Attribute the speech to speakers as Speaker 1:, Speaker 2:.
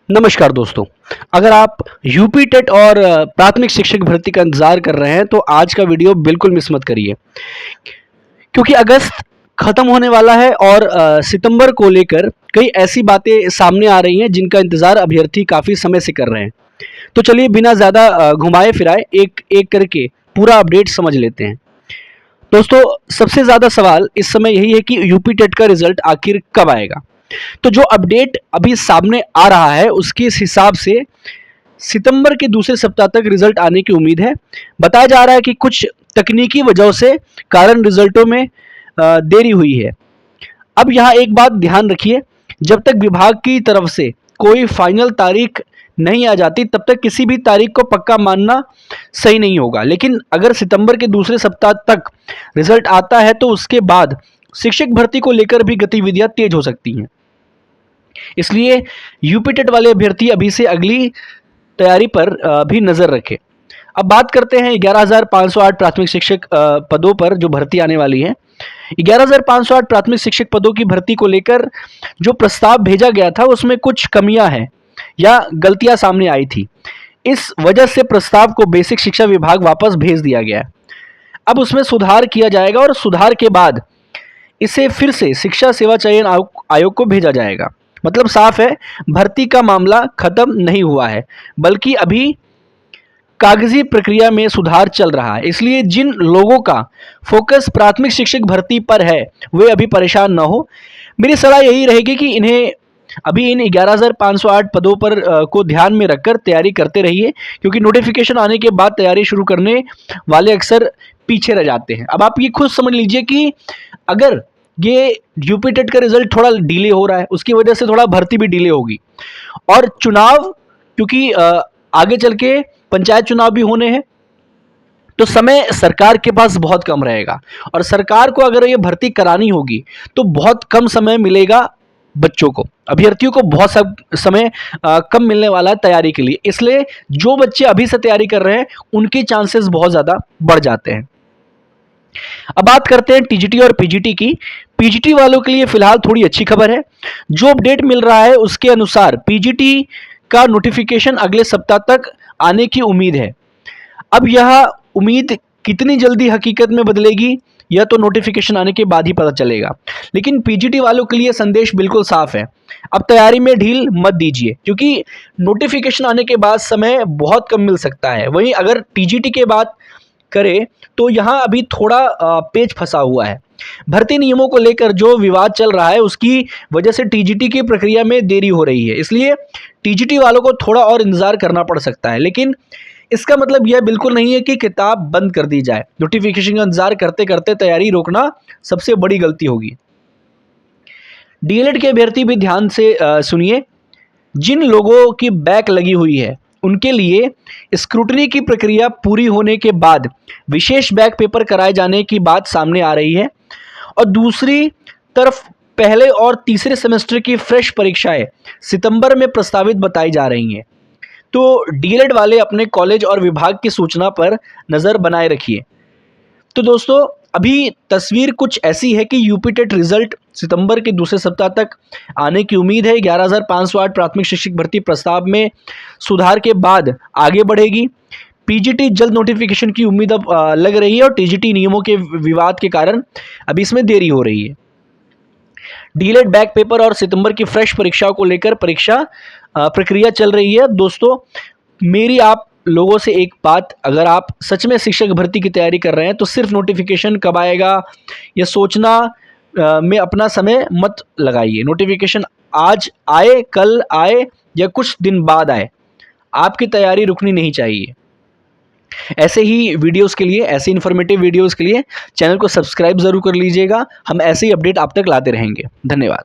Speaker 1: नमस्कार दोस्तों। अगर आप यूपी टेट और प्राथमिक शिक्षक भर्ती का इंतज़ार कर रहे हैं तो आज का वीडियो बिल्कुल मिस मत करिए, क्योंकि अगस्त खत्म होने वाला है और सितंबर को लेकर कई ऐसी बातें सामने आ रही हैं जिनका इंतज़ार अभ्यर्थी काफ़ी समय से कर रहे हैं। तो चलिए बिना ज़्यादा घुमाए फिराए एक एक करके पूरा अपडेट समझ लेते हैं। दोस्तों, सबसे ज़्यादा सवाल इस समय यही है कि यूपी टेट का रिजल्ट आखिर कब आएगा। तो जो अपडेट अभी सामने आ रहा है उसके हिसाब से सितंबर के दूसरे सप्ताह तक रिजल्ट आने की उम्मीद है। बताया जा रहा है कि कुछ तकनीकी वजहों से कारण रिजल्टों में देरी हुई है। अब यहाँ एक बात ध्यान रखिए, जब तक विभाग की तरफ से कोई फाइनल तारीख नहीं आ जाती तब तक किसी भी तारीख को पक्का मानना सही नहीं होगा। लेकिन अगर सितंबर के दूसरे सप्ताह तक रिजल्ट आता है तो उसके बाद शिक्षक भर्ती को लेकर भी गतिविधियां तेज हो सकती हैं। इसलिए यूपी टेट वाले अभ्यर्थी अभी से अगली तैयारी पर भी नज़र रखें। अब बात करते हैं 11,508 प्राथमिक शिक्षक पदों पर जो भर्ती आने वाली है। 11,508 प्राथमिक शिक्षक पदों की भर्ती को लेकर जो प्रस्ताव भेजा गया था उसमें कुछ कमियां हैं या गलतियां सामने आई थी। इस वजह से प्रस्ताव को बेसिक शिक्षा विभाग वापस भेज दिया गया है। अब उसमें सुधार किया जाएगा और सुधार के बाद इसे फिर से शिक्षा सेवा चयन आयोग को भेजा जाएगा। मतलब साफ है, भर्ती का मामला खत्म नहीं हुआ है, बल्कि अभी कागजी प्रक्रिया में सुधार चल रहा है। इसलिए जिन लोगों का फोकस प्राथमिक शिक्षक भर्ती पर है वे अभी परेशान ना हो। मेरी सलाह यही रहेगी कि इन्हें अभी इन 11,508 पदों पर को ध्यान में रखकर तैयारी करते रहिए, क्योंकि नोटिफिकेशन आने के बाद तैयारी शुरू करने वाले अक्सर पीछे रह जाते हैं। अब आप ये खुद समझ लीजिए कि अगर ये यूपी टेट का रिजल्ट थोड़ा डिले हो रहा है, उसकी वजह से थोड़ा भर्ती भी डिले होगी। और चुनाव, क्योंकि आगे चल के पंचायत चुनाव भी होने हैं, तो समय सरकार के पास बहुत कम रहेगा और सरकार को अगर ये भर्ती करानी होगी तो बहुत कम समय मिलेगा। बच्चों को, अभ्यर्थियों को बहुत सब समय कम मिलने वाला है तैयारी के लिए। इसलिए जो बच्चे अभी से तैयारी कर रहे हैं उनके चांसेस बहुत ज़्यादा बढ़ जाते हैं। अब बात करते हैं टीजीटी और पीजीटी की। पीजीटी वालों के लिए फिलहाल थोड़ी अच्छी खबर है। जो अपडेट मिल रहा है उसके अनुसार पीजीटी का नोटिफिकेशन अगले सप्ताह तक आने की उम्मीद है। अब यह उम्मीद कितनी जल्दी हकीकत में बदलेगी यह तो नोटिफिकेशन आने के बाद ही पता चलेगा। लेकिन पीजीटी वालों के लिए संदेश बिल्कुल साफ है, अब तैयारी में ढील मत दीजिए, क्योंकि नोटिफिकेशन आने के बाद समय बहुत कम मिल सकता है। वहीं अगर टीजीटी के बाद करें तो यहाँ अभी थोड़ा पेच फंसा हुआ है। भर्ती नियमों को लेकर जो विवाद चल रहा है उसकी वजह से टीजीटी की प्रक्रिया में देरी हो रही है। इसलिए टीजीटी वालों को थोड़ा और इंतजार करना पड़ सकता है। लेकिन इसका मतलब यह बिल्कुल नहीं है कि किताब बंद कर दी जाए। नोटिफिकेशन का इंतजार करते करते तैयारी रोकना सबसे बड़ी गलती होगी। डीएलएड के अभ्यर्थी भी ध्यान से सुनिए। जिन लोगों की बैक लगी हुई है उनके लिए स्क्रूटनी की प्रक्रिया पूरी होने के बाद विशेष बैक पेपर कराए जाने की बात सामने आ रही है। और दूसरी तरफ पहले और तीसरे सेमेस्टर की फ्रेश परीक्षाएं सितंबर में प्रस्तावित बताई जा रही हैं। तो डीएलएड वाले अपने कॉलेज और विभाग की सूचना पर नज़र बनाए रखिए। तो दोस्तों, अभी तस्वीर कुछ ऐसी है कि यूपी टेट रिजल्ट सितंबर के दूसरे सप्ताह तक आने की उम्मीद है। 11,508 प्राथमिक शिक्षक भर्ती प्रस्ताव में सुधार के बाद आगे बढ़ेगी। पीजीटी जल्द नोटिफिकेशन की उम्मीद अब लग रही है और टीजीटी नियमों के विवाद के कारण अभी इसमें देरी हो रही है। डीएलएड बैक पेपर और सितंबर की फ्रेश परीक्षाओं को लेकर परीक्षा प्रक्रिया चल रही है। दोस्तों, मेरी आप लोगों से एक बात, अगर आप सच में शिक्षक भर्ती की तैयारी कर रहे हैं तो सिर्फ नोटिफिकेशन कब आएगा ये सोचना में अपना समय मत लगाइए। नोटिफिकेशन आज आए, कल आए या कुछ दिन बाद आए, आपकी तैयारी रुकनी नहीं चाहिए। ऐसे ही वीडियोस के लिए, ऐसे इन्फॉर्मेटिव वीडियोस के लिए चैनल को सब्सक्राइब ज़रूर कर लीजिएगा। हम ऐसे ही अपडेट आप तक लाते रहेंगे। धन्यवाद।